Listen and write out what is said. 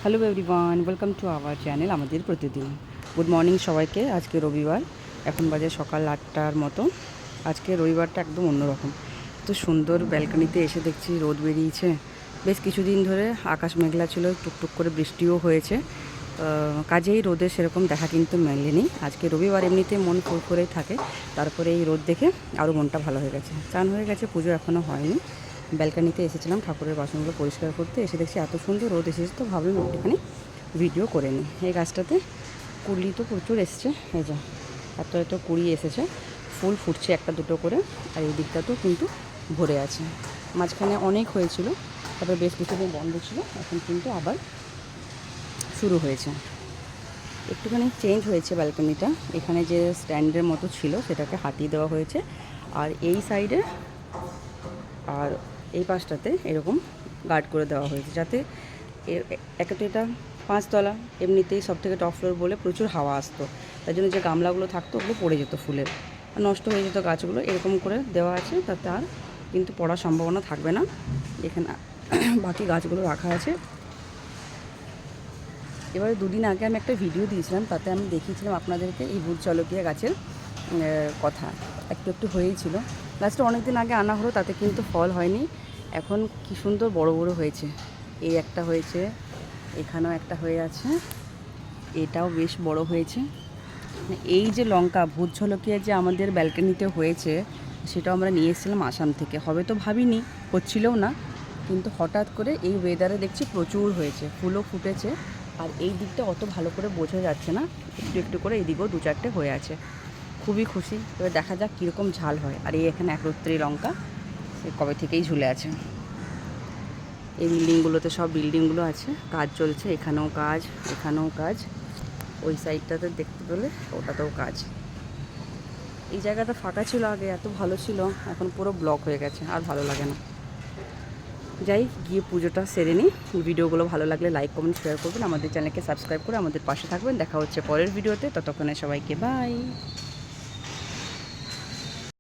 Hello everyone, welcome to our channel আমাদের প্রতিদিন। Good morning সবাইকে। আজকে রবিবার, এখন বাজে সকাল 8টার মতো। আজকে রবিবারটা একদম অন্যরকম। তো সুন্দর ব্যালকনিতে এসে দেখছি রোদ বেরিয়েছে। বেশ কিছুদিন ধরে আকাশ মেঘলা ছিল, টুকটুক করে বৃষ্টিও হয়েছে। কাজেই রোদের সেরকম দেখা কিন্তু মেলেনি। আজকে রবিবার, এমনিতে মন ফুরফুরেই থাকে, তারপরে এই রোদ দেখে আরও মনটা ভালো হয়ে গেছে। চান হয়ে গেছে, পুজো এখনও হয়নি। ব্যালকনিতে এসেছিলাম ঠাকুরের বাসনগুলো পরিষ্কার করতে, এসে দেখছি এত সুন্দর রোদ এসেছে, তো ভাবলাম একটুখানি ভিডিও করে নিই। এই গাছটাতে কুড়ি তো প্রচুর এসছে, এই যে এত এত কুড়ি এসেছে, ফুল ফুটছে একটা দুটো করে। আর এই দিকটাতেও কিন্তু ভরে আছে। মাঝখানে অনেক হয়েছিল, তারপরে বেশ কিছুদিন বন্ধ ছিল, এখন কিন্তু আবার শুরু হয়েছে। একটুখানি চেঞ্জ হয়েছে ব্যালকনিটা। এখানে যে স্ট্যান্ডের মতো ছিল সেটাকে হাতিয়ে দেওয়া হয়েছে, আর এই সাইডে আর এই পাশটাতে এরকম গার্ড করে দেওয়া হয়েছে, যাতে একে তো এটা 5তলা, এমনিতেই সব থেকে টপ ফ্লোর বলে প্রচুর হাওয়া আসতো। তার জন্য যে গামলাগুলো থাকতো ওগুলো পড়ে যেত ফুলের, আর নষ্ট হয়ে যেত গাছগুলো। এরকম করে দেওয়া আছে, তাতে আর কিন্তু পড়ার সম্ভাবনা থাকবে না। এখানে বাকি গাছগুলো রাখা আছে। এবারে দুদিন আগে আমি একটা ভিডিও দিয়েছিলাম, তাতে আমি দেখিয়েছিলাম আপনাদেরকে এই ভূত জলকিয়া গাছের কথা। একটু একটু হয়েছিল। গাছটা অনেক দিন আগে আনা হলো, তাতে কিন্তু ফল হয়নি। এখন কি সুন্দর বড় বড় হয়েছে। এই একটা হয়েছে, এখানেও একটা হয়ে আছে, এটাও বেশ বড় হয়েছে। এই যে লঙ্কা ভূত ঝলকিয়া যে আমাদের ব্যালকনিতে হয়েছে, সেটাও আমরা নিয়ে এসেছিলাম আসাম থেকে। হবে তো ভাবিনি, হচ্ছিলও না, কিন্তু হঠাৎ করে এই ওয়েদারে দেখছি প্রচুর হয়েছে, ফুলও ফুটেছে। আর এই দিকটা অত ভালো করে বোঝা যাচ্ছে না, একটু একটু করে এইদিকেও 2-4টে হয়ে আছে। খুবই খুশি। এবার দেখা যাক কীরকম ঝাল হয়। আর এই এখানে একরত্রি লঙ্কা, সে কবে থেকেই ঝুলে আছে। এই বিল্ডিংগুলোতে সব বিল্ডিংগুলো আছে, কাজ চলছে, এখানেও কাজ, এখানেও কাজ, ওই সাইডটাতে দেখতে পেলে ওটাতেও কাজ। এই জায়গাটা ফাঁকা ছিল আগে, এত ভালো ছিল, এখন পুরো ব্লক হয়ে গেছে, আর ভালো লাগে না। যাই গিয়ে পুজোটা সেরে নিই। ভিডিওগুলো ভালো লাগলে লাইক কমেন্ট শেয়ার করবেন, আমাদের চ্যানেলকে সাবস্ক্রাইব করে আমাদের পাশে থাকবেন। দেখা হচ্ছে পরের ভিডিওতে, ততক্ষণে সবাইকে বাই।